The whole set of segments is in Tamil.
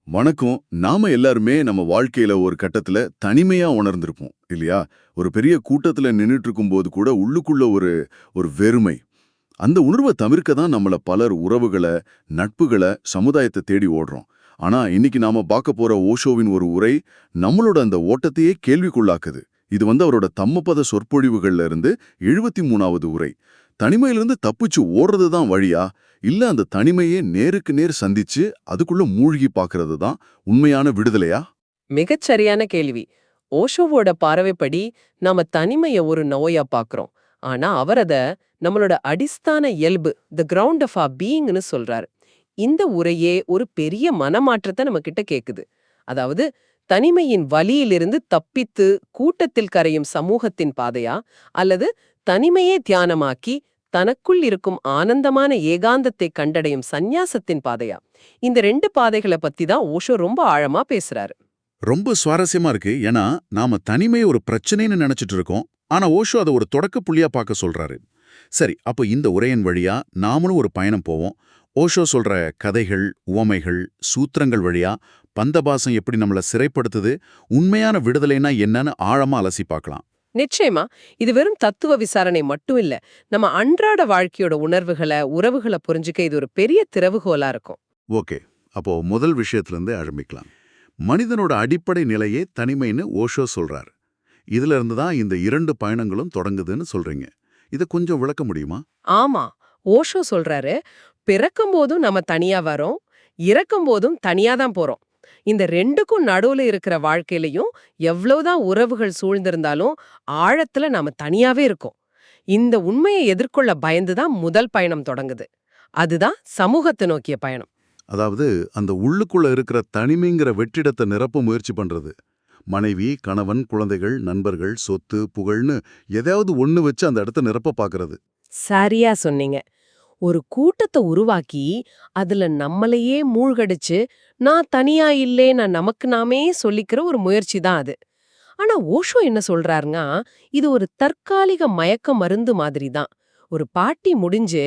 வணக்கம். நாம எல்லாருமே நம்ம வாழ்க்கையில ஒரு கட்டத்துல தனிமையா உணர்ந்திருப்போம் இல்லையா? ஒரு பெரிய கூட்டத்துல நின்னுட்டு இருக்கும்போது கூட உள்ளுக்குள்ள ஒரு ஒரு வெறுமை. அந்த உணர்வை தவிர்க்க தான் நம்மள பலர் உறவுகள, நட்புகள, சமுதாயத்தை தேடி ஓடுறோம். ஆனா இன்னைக்கு நாம பார்க்க போற ஓஷோவின் ஒரு உரை நம்மளோட அந்த ஓட்டத்தையே கேள்விக்குள்ளாக்குது. இது அவரோட தம்மபத சொற்பொழிவுகள்ல இருந்து 73வது உரை. தனிமையிலிருந்து தப்பிச்சு ஓடுறது தான் வழியா? இல்ல அந்த தனிமையே நேருக்கு நேர் சந்திச்சு அதுக்குள்ள மூழ்கி பார்க்கிறது தான் உண்மையான விடுதலையா? மிகச் சரியான கேள்வி. ஓஷோவோட பார்வைப்படி நாம தனிமைய ஒரு நோயா பார்க்கிறோம். ஆனா அவர் அத நம்மளோட அடிஸ்தான இயல்பு, தி கிரவுண்ட் ஆஃப் ஆர் பீயிங்னு சொல்றாரு. இந்த உரையே ஒரு பெரிய மனமாற்றத்தை நம்ம கிட்ட கேக்குது. அதாவது தனிமையின் வலியிலிருந்து தப்பித்து கூட்டத்தில் கரையும் சமூகத்தின் பாதையா, அல்லது தனிமையே தியானமாக்கி தனக்குள் இருக்கும் ஆனந்தமான ஏகாந்தத்தை கண்டடையும் சந்நியாசத்தின் பாதையா? இந்த 2 பாதைகள பத்தி தான் ஓஷோ ரொம்ப ஆழமா பேசுறாரு. ரொம்ப சுவாரஸ்யமா இருக்கு. ஏன்னா, நாம தனிமையை ஒரு பிரச்சனைன்னு நினைச்சிட்டு இருக்கோம். ஆனா ஓஷோ அத ஒரு தொடக்க புள்ளியா பார்க்க சொல்றாரு. சரி, அப்போ இந்த உரையின் வழியா நாமளும் ஒரு பயணம் போவோம். ஓஷோ சொல்ற கதைகள், உவமைகள், சூத்திரங்கள் வழியா பந்தபாசம் எப்படி நம்மள சிறைப்படுத்துது, உண்மையான விடுதலைனா என்னன்னு ஆழமா அலசி பார்க்கலாம். நிச்சயமா. இது வெறும் தத்துவ விசாரணை மட்டும் இல்ல. நம்ம அன்றாட வாழ்க்கையோட உணர்வுகள, உறவுகள புரிஞ்சுக்க இது ஒரு பெரிய திறவுகோலா இருக்கும். ஓகே, அப்போ முதல் விஷயத்திலிருந்து ஆரம்பிக்கலாம். மனிதனோட அடிப்படை நிலையே தனிமைன்னு ஓஷோ சொல்றார். இதுல இருந்து தான் இந்த 2 பயணங்களும் தொடங்குதுன்னு சொல்றீங்க. இத கொஞ்சம் விளக்க முடியுமா? ஆமா. ஓஷோ சொல்றாரு, பிறக்கும்போதும் நம்ம தனியா வரோம், இறக்கும்போதும் தனியா தான் போறோம். இந்த 2க்கும் நடுவுல இருக்கிற வாழ்க்கையிலயும் எவ்வளவுதான் உறவுகள் சூழ்ந்திருந்தாலும் ஆழத்துல நாம தனியாவே இருக்கோம். இந்த உண்மையை எதிர்கொள்ள பயந்து தான் முதல் பயணம் தொடங்குது. அதுதான் சமூகத்தை நோக்கிய பயணம். அதாவது அந்த உள்ளுக்குள்ள இருக்கிற தனிமைங்கிற வெற்றிடத்தை நிரப்ப முயற்சி பண்றது. மனைவி, கணவன், குழந்தைகள், நண்பர்கள், சொத்து, புகழ்னு எதையாவது ஒண்ணு வச்சு அந்த இடத்த நிரப்ப பாக்குறது. சரியா சொன்னீங்க. ஒரு கூட்டத்த உருவாக்கி, அதுல நம்மளையே மூழ்கடிச்சு, நான் தனியா இல்லே நான் நமக்கு நாமே சொல்லிக்கிற ஒரு முயற்சி தான் அது. ஆனா ஓஷோ என்ன சொல்றாருன்னா, இது ஒரு தற்காலிக மயக்க மருந்து மாதிரி தான். ஒரு பார்ட்டி முடிஞ்சு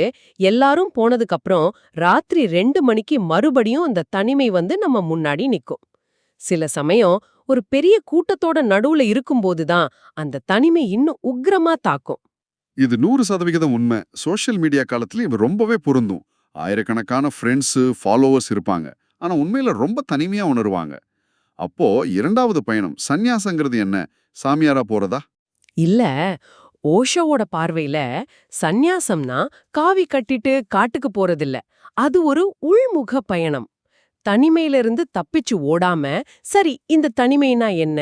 எல்லாரும் போனதுக்கு அப்புறம் ராத்திரி 2 மணிக்கு மறுபடியும் அந்த தனிமை நம்ம முன்னாடி நிக்கும். சில சமயம் ஒரு பெரிய கூட்டத்தோட நடுவுல இருக்கும்போது தான் அந்த தனிமை இன்னும் உக்கிரமா தாக்கும். இது 100% உண்மை. சோஷியல் மீடியா காலத்துல இது ரொம்பவே பொருந்தும். ஆயிரக்கணக்கான ஃப்ரெண்ட்ஸு, ஃபாலோவர்ஸ் இருப்பாங்க. ஆனா உண்மையில ரொம்ப தனிமையா உணருவாங்க. அப்போ 2வது பயணம், சந்நியாசங்கிறது என்ன? சாமியாரா போறதா? இல்ல, ஓஷோவோட பார்வையில சந்நியாசம்னா காவி கட்டிட்டு காட்டுக்கு போறதில்ல. அது ஒரு உள்முக பயணம். தனிமையிலிருந்து தப்பிச்சு ஓடாம, சரி இந்த தனிமைனா என்ன?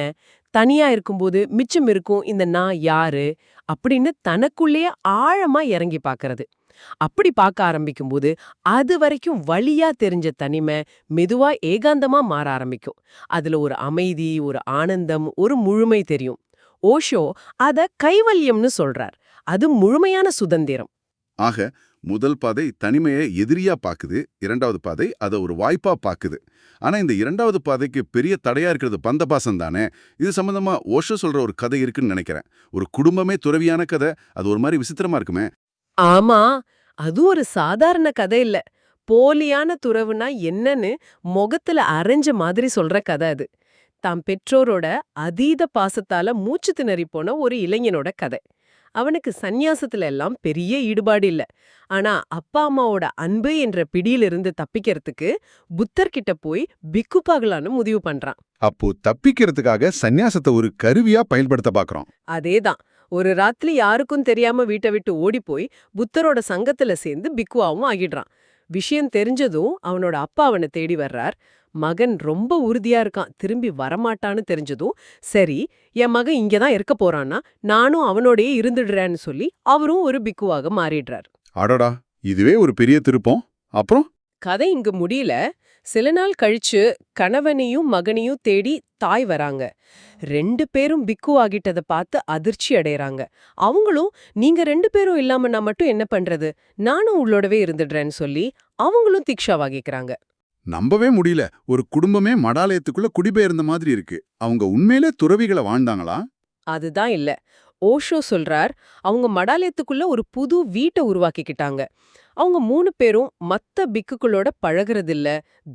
தனியா இருக்கும்போது மிச்சம் இருக்கும் இந்த நான் யாரு? அப்படின்னு தனக்குள்ளேயே ஆழமா இறங்கி பார்க்கறது. அப்படி பார்க்க ஆரம்பிக்கும்போது, அது வரைக்கும் வலியா தெரிஞ்ச தனிமை மெதுவா ஏகாந்தமா மாற ஆரம்பிக்கும். அதுல ஒரு அமைதி, ஒரு ஆனந்தம், ஒரு முழுமை தெரியும். ஓஷோ அத கைவல்யம்னு சொல்றார். அது முழுமையான சுதந்திரம். ஆக முதல் பாதை தனிமையை எதிரியா பாக்குது, 2வது பாதை அதை ஒரு வாய்ப்பா பாக்குது. ஆனா இந்த 2வது பாதைக்கு பெரிய தடையா இருக்கிறது பந்தபாசம் தானே. இது சம்பந்தமா ஓஷோ சொல்ற ஒரு கதை இருக்குன்னு நினைக்கிறேன். ஒரு குடும்பமே துறவியான கதை. அது ஒரு மாதிரி விசித்திரமா இருக்குமே. ஆமா, அது ஒரு சாதாரண கதை இல்ல. போலியான துறவுனா என்னன்னு முகத்துல அரைஞ்ச மாதிரி சொல்ற கதை அது. தாம் பெற்றோரோட அதீத பாசத்தால மூச்சு திணறி போன ஒரு இளைஞனோட கதை. அவனுக்கு சந்நியாசத்துல எல்லாம் பெரிய ஈடுபாடு இல்ல. ஆனா அப்பா அம்மாவோட அன்பு என்ற பிடியிலிருந்து தப்பிக்கிறதுக்கு புத்தர்கிட்ட போய் பிக்குபாகலான்னு முடிவு பண்றான். அப்போ தப்பிக்கிறதுக்காக சந்நியாசத்தை ஒரு கருவியா பயன்படுத்த பார்க்கறோம். அதேதான். ஒரு ராத்திரி யாருக்கும் தெரியாம வீட்டை விட்டு ஓடிப்போய் புத்தரோட சங்கத்துல சேர்ந்து பிக்குவாவும் ஆகிடுறான். விஷயம் தெரிஞ்சதும் அவனோட அப்பா அவனை தேடி வர்றார். மகன் ரொம்ப உறுதியா இருக்கான், திரும்பி வரமாட்டான்னு தெரிஞ்சதும், சரி என் மகன் இங்கதான் இருக்க போறான்னா நானும் அவனோடயே இருந்துடுறேன்னு சொல்லி அவரும் ஒரு பிக்குவாக மாறிடுறார். அடடா, இதுவே ஒரு பெரிய திருப்பம். அப்புறம் கதை இங்கு முடியல. சில நாள் கழிச்சு கணவனையும் மகனையும் தேடி தாய் வராங்க. 2 பேரும் பிக்கு ஆகிட்டத பார்த்து அதிர்ச்சி அடையறாங்க. அவங்களும் நீங்க 2 பேரும் இல்லாம நான் மட்டும் என்ன பண்றது, நானும் உள்ளோடவே இருந்துடுறேன்னு சொல்லி அவங்களும் தீக்ஷாவாகிக்கிறாங்க. நம்பவே முடியல. ஒரு குடும்பமே மடாலயத்துக்குள்ள குடிபெயர்ந்த மாதிரி இருக்கு. அவங்க உண்மையிலே துறவிகளை வாழ்ந்தாங்களா? அதுதான் இல்ல. ஓஷோ சொல்றார், அவங்க மடாலயத்துக்குள்ள ஒரு புது வீட்டை உருவாக்கிக்கிட்டாங்க. அவங்க 3 பேரும் மத்த பிக்குகளோட பழகுறதில்ல,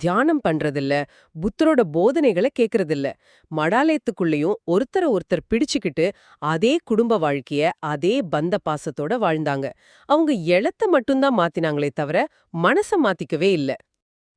தியானம் பண்றதில்ல, புத்தரோட போதனைகளை கேட்கறதில்ல. மடாலயத்துக்குள்ளேயும் ஒருத்தர ஒருத்தர் பிடிச்சுக்கிட்டு அதே குடும்ப வாழ்க்கைய அதே பந்த பாசத்தோட வாழ்ந்தாங்க. அவங்க எழத்த மட்டும்தான் மாத்தினாங்களே தவிர மனச மாத்திக்கவே இல்ல.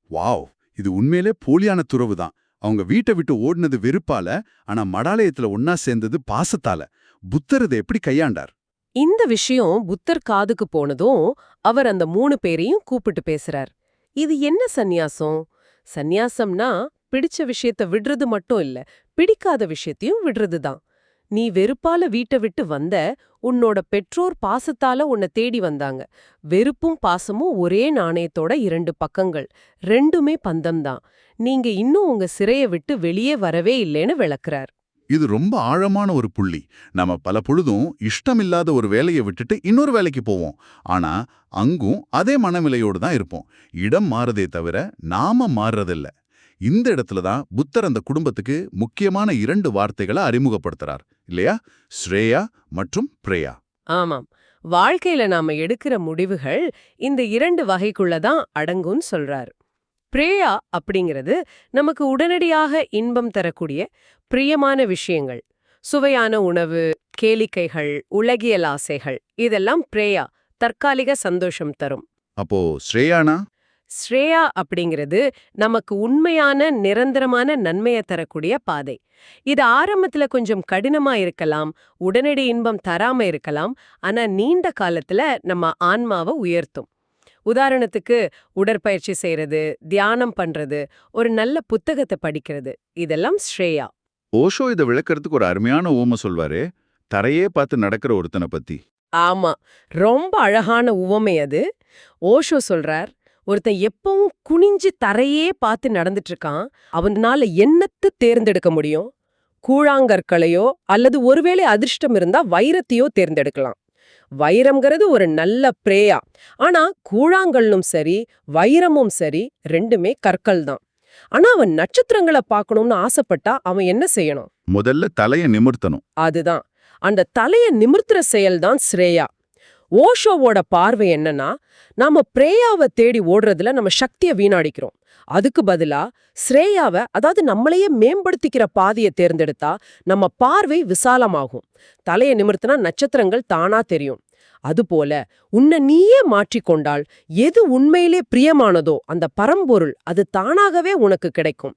வாவ், இது உண்மையிலே போலியான துறவு தான். அவங்க வீட்டை விட்டு ஓடினது வெறுப்பால, ஆனா மடாலயத்துல ஒன்னா சேர்ந்தது பாசத்தால. புத்தர் இதை எப்படி கையாண்டார்? இந்த விஷயம் புத்தர் காதுக்கு போனதும் அவர் அந்த 3 பேரையும் கூப்பிட்டு பேசுறார். இது என்ன சந்நியாசம்? சந்நியாசம்னா பிடிச்ச விஷயத்த விடுறது மட்டும் இல்ல, பிடிக்காத விஷயத்தையும் விடுறதுதான். நீ வெறுப்பால வீட்டை விட்டு வந்த, உன்னோட பெற்றோர் பாசத்தால உன்னை தேடி வந்தாங்க. வெறுப்பும் பாசமும் ஒரே நாணயத்தோட 2 பக்கங்கள், ரெண்டுமே பந்தம்தான். நீங்க இன்னும் உங்க சிறைய விட்டு வெளியே வரவே இல்லைன்னு விளக்குறார். இது ரொம்ப ஆழமான ஒரு புள்ளி. நம்ம பல பொழுதும் இஷ்டமில்லாத ஒரு வேலையை விட்டுட்டு இன்னொரு வேலைக்கு போவோம். ஆனா அங்கும் அதே மனநிலையோடு தான் இருப்போம். இடம் மாறுதே தவிர நாம மாறுறதில்ல. இந்த இடத்துல தான் புத்தர் அந்த குடும்பத்துக்கு முக்கியமான 2 வார்த்தைகளை அறிமுகப்படுத்துறார் இல்லையா? ஸ்ரேயா மற்றும் பிரேயா. ஆமாம், வாழ்க்கையில நாம எடுக்கிற முடிவுகள் இந்த 2 வகைக்குள்ள தான் அடங்கும்னு சொல்றார். பிரேயா அப்படிங்கிறது நமக்கு உடனடியாக இன்பம் தரக்கூடிய பிரியமான விஷயங்கள். சுவையான உணவு, கேளிக்கைகள், உலகியல் ஆசைகள், இதெல்லாம் பிரேயா, தற்காலிக சந்தோஷம் தரும். அப்போ ஸ்ரேயானா? ஸ்ரேயா அப்படிங்கிறது நமக்கு உண்மையான நிரந்தரமான நன்மையை தரக்கூடிய பாதை. இது ஆரம்பத்துல கொஞ்சம் கடினமா இருக்கலாம், உடனடி இன்பம் தராம இருக்கலாம், ஆனா நீண்ட காலத்துல நம்ம ஆன்மாவை உயர்த்தும். உதாரணத்துக்கு உடற்பயிற்சி செய்யறது, தியானம் பண்றது, ஒரு நல்ல புத்தகத்தை படிக்கிறது, இதெல்லாம் ஸ்ரேயா. ஓஷோ இதை விளக்கறதுக்கு ஒரு அருமையான ஊமை சொல்வாரு. தரையே பார்த்து நடக்கிற ஒருத்தனை பத்தி. ஆமா, ரொம்ப அழகான உவமை அது. ஓஷோ சொல்றார், ஒருத்தன் எப்பவும் குனிஞ்சு தரையே பார்த்து நடந்துட்டு இருக்கான், அவனால என்னத்த தேர்ந்தெடுக்க முடியும்? கூழாங்கற்களையோ அல்லது ஒருவேளை அதிர்ஷ்டம் இருந்தா வைரத்தையோ தேர்ந்தெடுக்கலாம். வைரம்ங்கிறது ஒரு நல்ல பிரேயா. ஆனா கூழாங்கல்லும் சரி வைரமும் சரி ரெண்டுமே கற்கள் தான். ஆனா அவன் நட்சத்திரங்களை பார்க்கணும்னு ஆசைப்பட்டா அவன் என்ன செய்யணும்? முதல்ல தலைய நிமிர்த்தணும். அதுதான், அந்த தலைய நிமிர்த்துற செயல்தான் ஸ்ரேயா. ஓஷோவோட பார்வை என்னன்னா, நாம பிரேயாவை தேடி ஓடுறதுல நம்ம சக்தியை வீணாடிக்கிறோம். அதுக்கு பதிலா ஸ்ரேயாவை, அதாவது நம்மளையே மேம்படுத்திக்கிற பாதையை தேர்ந்தெடுத்தா நம்ம பார்வை விசாலமாகும். தலையை நிமிர்த்தினா நட்சத்திரங்கள் தானா தெரியும். அதுபோல உன்னை நீயே மாற்றிக்கொண்டால் எது உண்மையிலே பிரியமானதோ அந்த பரம்பொருள் அது தானாகவே உனக்கு கிடைக்கும்.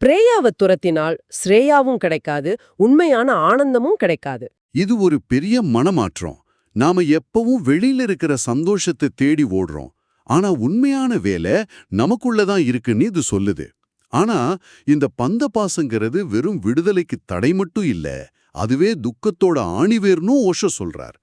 பிரேயாவை துரத்தினால் ஸ்ரேயாவும் கிடைக்காது, உண்மையான ஆனந்தமும் கிடைக்காது. இது ஒரு பெரிய மனமாற்றம். நாம எப்பவும் வெளியில இருக்கிற சந்தோஷத்தை தேடி ஓடுறோம். ஆனா உண்மையான வேலை நமக்குள்ளதான் இருக்குன்னு இது சொல்லுது. ஆனா இந்த பந்த பாசங்கிறது வெறும் விடுதலைக்கு தடை மட்டும் இல்ல, அதுவே துக்கத்தோட ஆணிவேர்னு ஓஷோ சொல்றார்.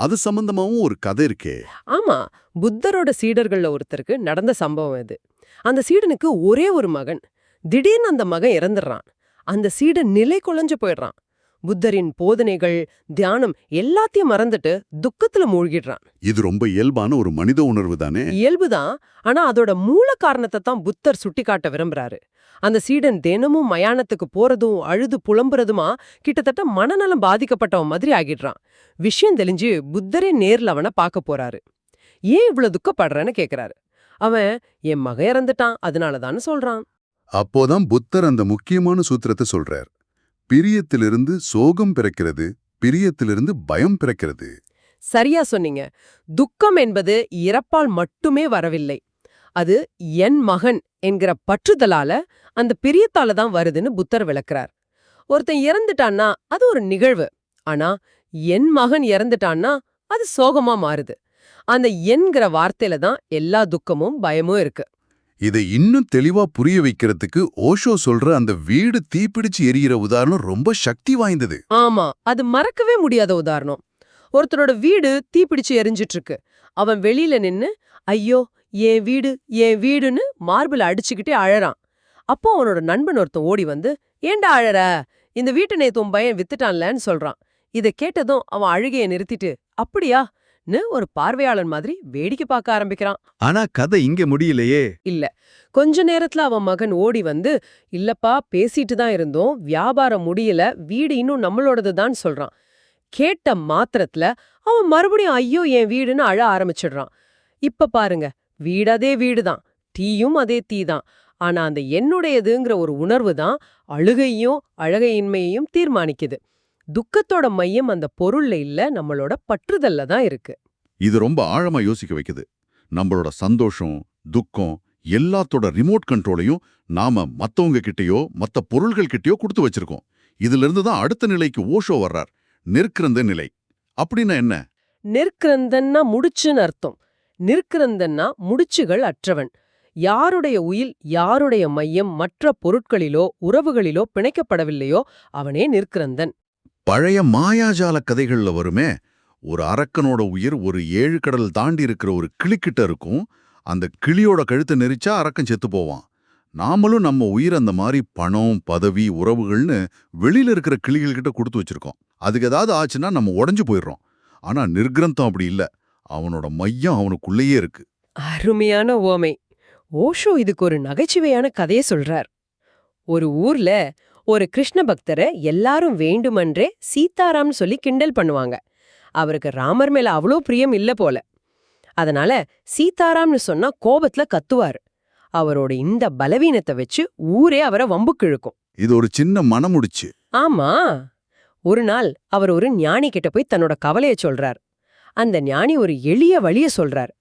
அது சம்பந்தமாவும் ஒரு கதை இருக்கே. ஆமா, புத்தரோட சீடர்கள்ல ஒருத்தருக்கு நடந்த சம்பவம் இது. அந்த சீடனுக்கு ஒரே ஒரு மகன். திடீர்னு அந்த மகன் இறந்துடுறான். அந்த சீடன் நிலை குலைஞ்சு போயிடுறான். புத்தரின் போதனைகள், தியானம் எல்லாத்தையும் மறந்துட்டு துக்கத்துல மூழ்கிடுறான். இது ரொம்ப இயல்பான ஒரு மனித உணர்வு தானே. இயல்புதான், ஆனா அதோட மூல காரணத்தை தான் புத்தர் சுட்டிக்காட்ட விரும்புறாரு. அந்த சீடன் தினமும் மயானத்துக்கு போறதும் அழுது புலம்புறதுமா கிட்டத்தட்ட மனநலம் பாதிக்கப்பட்டவன் மாதிரி ஆகிடுறான். விஷயம் தெரிஞ்சு புத்தரே நேர்ல அவனை பார்க்க போறாரு. ஏன் இவ்வளவு துக்கப்படுறன்னு கேக்குறாரு. அவன், என் மகன் இறந்துட்டான் அதனாலதான்னு சொல்றான். அப்போதான் புத்தர் அந்த முக்கியமான சூத்திரத்தை சொல்றார். பிரியத்திலிருந்து சோகம் பிறக்கிறது, பிரியத்திலிருந்து பயம் பிறக்கிறது. சரியா சொன்னீங்க. துக்கம் என்பது இறப்பால் மட்டுமே வரவில்லை. அது என் மகன் என்கிற பற்றுதலால, அந்த பிரியத்தால தான் வருதுன்னு புத்தர் விளக்குறார். ஒருத்தன் இறந்துட்டான்னா அது ஒரு நிகழ்வு. ஆனா என் மகன் இறந்துட்டான்னா அது சோகமா மாறுது. அந்த என்கிற வார்த்தையில தான் எல்லா துக்கமும் பயமும் இருக்கு. இதை இன்னும் தெளிவா புரிய வைக்கிறதுக்கு ஓஷோ சொல்ற அந்த வீடு தீப்பிடிச்சு எரியிற உதாரணம் ரொம்ப சக்தி வாய்ந்தது. ஆமா, அது மறக்கவே முடியாத உதாரணம். ஒருத்தரோட வீடு தீப்பிடிச்சு எரிஞ்சிட்டு இருக்கு. அவன் வெளியில நின்னு, ஐயோ என் வீடு என் வீடுன்னு மார்பிள் அடிச்சுக்கிட்டே அழறான். அப்போ அவனோட நண்பன் ஒருத்தன் ஓடி வந்து, ஏண்டா அழற, இந்த வீட்டை நேத்து உன் பையன் வித்துட்டான்லன்னு சொல்றான். இதை கேட்டதும் அவன் அழுகையை நிறுத்திட்டு, அப்படியா ஒரு பார்வையாளன் மாதிரி வேடிக்கை பார்க்க ஆரம்பிக்கிறான். ஆனா கதை இங்க முடியலையே. இல்ல, கொஞ்ச நேரத்துல அவன் மகன் ஓடி வந்து, இல்லப்பா பேசிட்டு தான் இருந்தோம், வியாபாரம் முடியல, வீடு இன்னும் நம்மளோடது தான் சொல்றான். கேட்ட மாத்திரத்துல அவன் மறுபடியும் ஐயோ என் வீடுன்னு அழ ஆரம்பிச்சிடுறான். இப்ப பாருங்க, வீடு அதே வீடுதான், தீயும் அதே தீதான். ஆனா அந்த என்னுடையதுங்கிற ஒரு உணர்வு தான் அழுகையும் அழகையின்மையையும் தீர்மானிக்குது. துக்கத்தோட மையம் அந்த பொருள்ல இல்ல, நம்மளோட பற்றுதல்ல தான் இருக்கு. இது ரொம்ப ஆழமா யோசிக்க வைக்குது. நம்மளோட சந்தோஷம், துக்கம் எல்லாத்தோட ரிமோட் கண்ட்ரோலையும் நாம மத்தவங்க கிட்டயோ மத்த பொருள்கள் கிட்டயோ கொடுத்து வச்சிருக்கோம். இதுல இருந்து தான் அடுத்த நிலைக்கு ஓஷோ வர்றார், நிற்கிறந்த நிலை. அப்படின்னா என்ன? நிற்கிறந்தன்னா முடிச்சுன்னு அர்த்தம். நிற்கிறந்தன்னா முடிச்சுகள் அற்றவன். யாருடைய உயில், யாருடைய மையம் மற்ற பொருட்களிலோ உறவுகளிலோ பிணைக்கப்படவில்லையோ அவனே நிற்கிறந்தன். பழைய மாயாஜால கதைகள்ல வருமே, ஒரு அரக்கனோட உயிர் ஒரு 7 கடல் தாண்டி இருக்கிற ஒரு கிளிக்கிட்ட இருக்கும். அந்த கிளியோட கழுத்தை நெரிச்சா அரக்கன் செத்து போவான். நாமளும் நம்ம உயிர் அந்த மாதிரி பணம், பதவி, உறவுகள்னு வெளியில இருக்கிற கிளிகள் கிட்ட கொடுத்து வச்சிருக்கோம். அதுக்கு ஏதாவது ஆச்சுன்னா நம்ம உடைஞ்சு போயிடுறோம். ஆனா நிர்கிரந்தம் அப்படி இல்ல. அவனோட மையம் அவனுக்குள்ளேயே இருக்கு. அருமையான உவமை. ஓஷோ இதுக்கு ஒரு நகைச்சுவையான கதையை சொல்றார். ஒரு ஊர்ல ஒரு கிருஷ்ண பக்தரை எல்லாரும் வேண்டுமன்றே சீதாராம்னு சொல்லி கிண்டல் பண்ணுவாங்க. அவருக்கு ராமர் மேல அவ்வளோ பிரியம் இல்ல போல. அதனால சீதாராம்னு சொன்னா கோபத்துல கத்துவாரு. அவரோட இந்த பலவீனத்தை வச்சு ஊரே அவரை வம்புக்கு இழுக்கும். இது ஒரு சின்ன மனமுடிச்சு. ஆமா. ஒரு நாள் அவர் ஒரு ஞானி கிட்ட போய் தன்னோட கவலைய சொல்றார். அந்த ஞானி ஒரு எளிய வழிய சொல்றார்.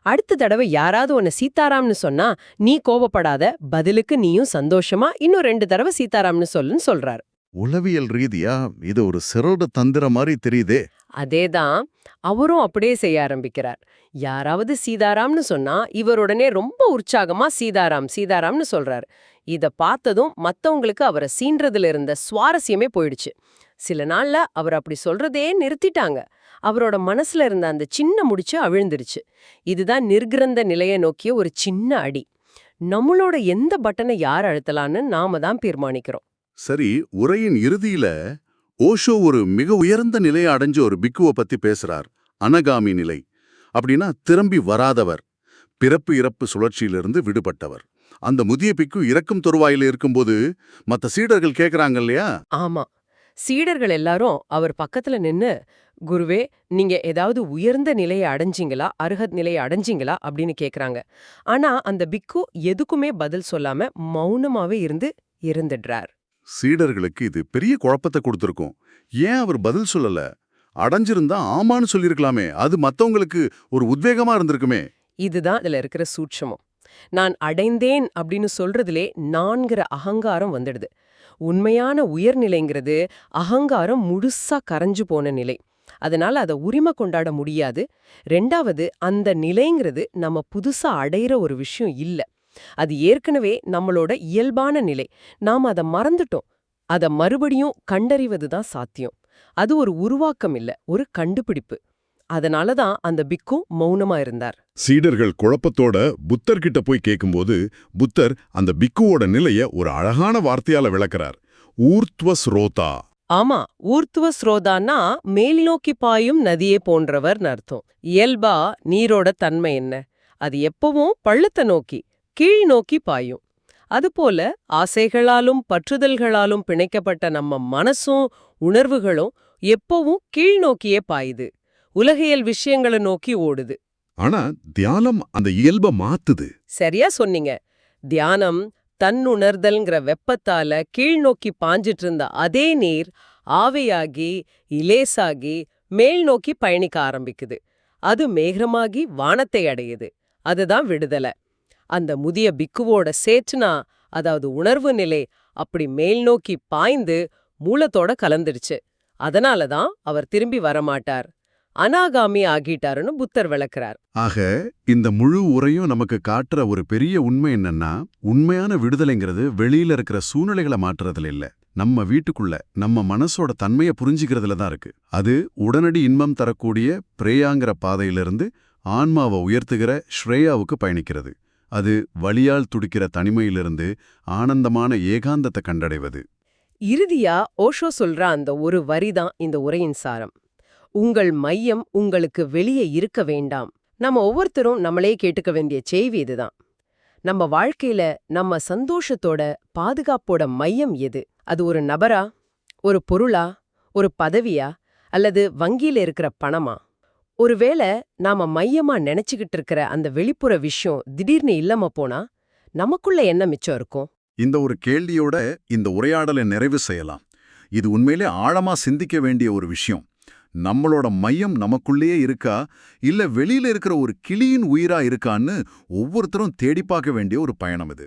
அடுத்த தடவை யாராவது உன்னை சீதாராம்னு சொன்னா நீ கோபப்படாத, பதிலுக்கு நீயும் சந்தோஷமா இன்னும் 2 தடவை சீதாராம்னு சொல்லுன்னு சொல்றார். உளவியல் ரீதியா இது ஒரு சிறந்த தந்திர மாதிரி தெரியுதே. அதேதான், அவரும் அப்படியே செய்ய ஆரம்பிக்கிறார். யாராவது சீதாராம்னு சொன்னா இவர் உடனே ரொம்ப உற்சாகமா சீதாராம் சீதாராம்னு சொல்றாரு. இத பார்த்ததும் மத்தவங்களுக்கு அவரை சீன்றதுல இருந்த சுவாரஸ்யமே போயிடுச்சு. சில நாள்ல அவர் அப்படி சொல்றதே நிறுத்திட்டாங்க. அவரோட மனசுல இருந்த அந்த சின்ன முடிச்சு அவிழ்ந்துருச்சு. இதுதான் நிர்கிரந்த நிலையை நோக்கிய ஒரு சின்ன அடி. நம்மளோட எந்த பட்டனை யார் அழுத்தலான்னு நாம தான் தீர்மானிக்கிறோம். சரி, உரையின் இறுதியில ஓஷோ ஒரு மிக உயர்ந்த நிலையை அடைஞ்ச ஒரு பிக்குவை பத்தி பேசுறார். அனகாமி நிலை அப்படின்னா திரும்பி வராதவர், பிறப்பு இறப்பு சுழற்சியிலிருந்து விடுபட்டவர். அந்த முதிய பிக்கு இறக்கும் தருவாயில இருக்கும்போது மத்த சீடர்கள் கேக்குறாங்க இல்லையா? ஆமா, சீடர்கள் எல்லாரும் அவர் பக்கத்துல நின்னு, குருவே, நீங்க ஏதாவது உயர்ந்த நிலையை அடைஞ்சிங்களா, அருகத் நிலையை அடைஞ்சிங்களா அப்படின்னு கேக்குறாங்க. ஆனா அந்த பிக்கு எதுக்குமே பதில் சொல்லாம மௌனமாவே இருந்துடுறார். சீடர்களுக்கு இது பெரிய குழப்பத்தை கொடுத்திருக்கும். ஏன் அவர் பதில் சொல்லல? அடைஞ்சிருந்தா ஆமான்னு சொல்லிருக்கலாமே. அது மத்தவங்களுக்கு ஒரு உத்வேகமா இருந்திருக்குமே. இதுதான் இதுல இருக்கிற சூட்சமம். நான் அடைந்தேன் அப்படின்னு சொல்றதுலே நான்கிற அகங்காரம் வந்துடுது. உண்மையான உயர்நிலைங்கிறது அகங்காரம் முழுசா கரைஞ்சு போன நிலை. அதனால அதை உரிமை கொண்டாட முடியாது. 2வது, அந்த நிலைங்கிறது நம்ம புதுசா அடையிற ஒரு விஷயம் இல்ல. அது ஏற்கனவே நம்மளோட இயல்பான நிலை. நாம அதை மறந்துட்டோம். அதை மறுபடியும் கண்டறிவது தான் சாத்தியம். அது ஒரு உருவாக்கம் இல்ல, ஒரு கண்டுபிடிப்பு. அதனால தான் அந்த பிக்கு மௌனமா இருந்தார். சீடர்கள் குழப்பத்தோட புத்தர் கிட்ட போய் கேட்கும்போது புத்தர் அந்த பிக்குவோட நிலைய ஒரு அழகான வார்த்தையால விளக்குறார். ஊர்த்வ ஸ்ரோதா. ஆமா, ஊர்த்துவ ஸ்ரோதான்னா மேல் நோக்கி பாயும் நதியே போன்றவர்னு அர்த்தம். இயல்பா நீரோட தன்மை என்ன? அது எப்பவும் பள்ளத்தை நோக்கி, கீழ் நோக்கி பாயும். அதுபோல ஆசைகளாலும் பற்றுதல்களாலும் பிணைக்கப்பட்ட நம்ம மனசும் உணர்வுகளும் எப்பவும் கீழ் நோக்கியே பாயுது. உலகியல் விஷயங்களை நோக்கி ஓடுது. ஆனா தியானம் அந்த இயல்ப மாத்துது. சரியா சொன்னீங்க. தியானம் தன்னுணர்தல்ங்கிற வெப்பத்தால கீழ்நோக்கி பாஞ்சிட்டு இருந்த அதே நீர் ஆவியாகி இலேசாகி மேல் நோக்கி பயணிக்க ஆரம்பிக்குது. அது மேகமாகி வானத்தை அடையுது. அதுதான் விடுதலை. அந்த முதிய பிக்குவோட சேற்றுனா, அதாவது உணர்வு நிலை, அப்படி மேல் நோக்கி பாய்ந்து மூலத்தோட கலந்துடுச்சு. அதனாலதான் அவர் திரும்பி வரமாட்டார், அனாகாமி ஆகிட்டாருன்னு புத்தர் விளக்குறார். ஆக இந்த முழு உரையும் நமக்கு காட்டுற ஒரு பெரிய உண்மை என்னன்னா, உண்மையான விடுதலைங்கிறது வெளியில இருக்கிற சூழ்நிலைகளை மாற்றுறதுல இல்ல, நம்ம வீட்டுக்குள்ள நம்ம மனசோட தன்மையை புரிஞ்சுக்கிறதுல தான் இருக்கு. அது உடனடி இன்பம் தரக்கூடிய பிரேயாங்கிற பாதையிலிருந்து ஆன்மாவை உயர்த்துகிற ஸ்ரேயாவுக்கு பயணிக்கிறது. அது வலியால் துடிக்கிற தனிமையிலிருந்து ஆனந்தமான ஏகாந்தத்தை கண்டடைவது. இறுதியா ஓஷோ சொல்ற அந்த ஒரு வரிதான் இந்த உரையின் சாரம். உங்கள் மையம் உங்களுக்கு வெளியே இருக்க வேண்டாம். நம்ம ஒவ்வொருத்தரும் நம்மளே கேட்டுக்க வேண்டிய செய்தி இதுதான். நம்ம வாழ்க்கையில நம்ம சந்தோஷத்தோட பாதுகாப்போட மையம் எது? அது ஒரு நபரா, ஒரு பொருளா, ஒரு பதவியா, அல்லது வங்கியில இருக்கிற பணமா? ஒருவேளை நாம மையமா நினைச்சுக்கிட்டு இருக்கிற அந்த வெளிப்புற விஷயம் திடீர்னு இல்லாம போனா நமக்குள்ள என்ன மிச்சம் இருக்கும்? இந்த ஒரு கேள்வியோட இந்த உரையாடலை நிறைவு செய்யலாம். இது உண்மையிலே ஆழமா சிந்திக்க வேண்டிய ஒரு விஷயம். நம்மளோட மையம் நமக்குள்ளேயே இருக்கா, இல்ல வெளியில இருக்கிற ஒரு கிளியின் உயிரா இருக்கான்னு ஒவ்வொருத்தரும் தேடி பார்க்க வேண்டிய ஒரு பயணம் இது.